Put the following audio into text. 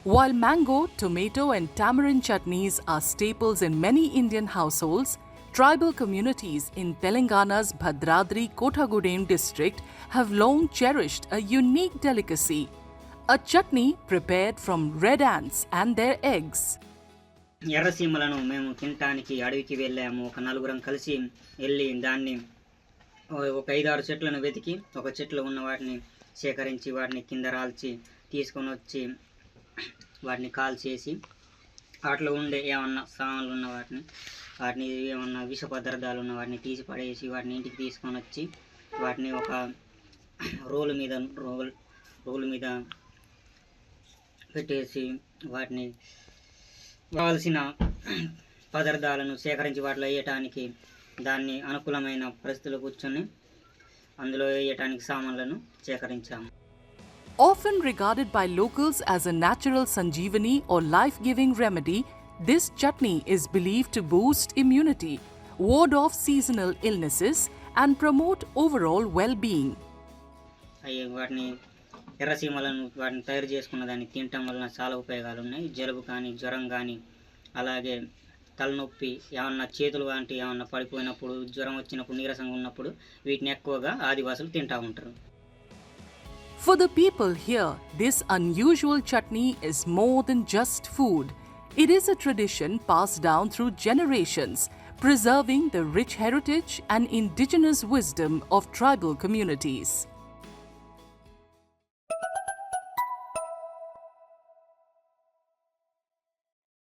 While mango, tomato, and tamarind chutneys are staples in many Indian households, tribal communities in Telangana's Bhadradri Kothagudem district have long cherished a unique delicacy, a chutney prepared from red ants and their eggs. ఎర్రసీమలను మేము తినటానికి అడవికి వెళ్ళాము. ఒక నలుగురం కలిసి వెళ్ళి దాన్ని ఒక 5-6 చెట్లను వెతికి ఒక చెట్లో ఉన్న వాటిని సేకరించి వాటిని కింద రాల్చి తీసుకొని వచ్చి వాటిని కాల్చేసి వాటిలో ఉండే ఏమన్నా సామాన్లు ఉన్న వాటిని ఏమన్నా విష పదార్థాలు ఉన్న వాటిని తీసి పడేసి వాటిని ఇంటికి తీసుకొని వచ్చి వాటిని ఒక రోలు మీద పెట్టేసి వాటిని కావాల్సిన పదార్థాలను సేకరించి వాటిలో వేయటానికి దాన్ని అనుకూలమైన పరిస్థితుల్లో కూర్చొని అందులో వేయటానికి సామాన్లను సేకరించాము. Often regarded by locals as a natural sanjeevani or life-giving remedy, this chutney is believed to boost immunity, ward off seasonal illnesses, and promote overall well-being. వాటిని ఎర్రసీమలను వాటిని తయారు చేసుకున్న దాన్ని తినటం వలన చాలా ఉపయోగాలు ఉన్నాయి. జలుబు కానీ, జ్వరం కానీ, అలాగే తలనొప్పి, ఏమన్నా చేతులు వంటి ఏమన్నా పడిపోయినప్పుడు, జ్వరం వచ్చినప్పుడు, నీరసంగా ఉన్నప్పుడు వీటిని ఎక్కువగా ఆదివాసులు తింటూ ఉంటారు. For the people here, this unusual chutney is more than just food. It is a tradition passed down through generations, preserving the rich heritage and indigenous wisdom of tribal communities.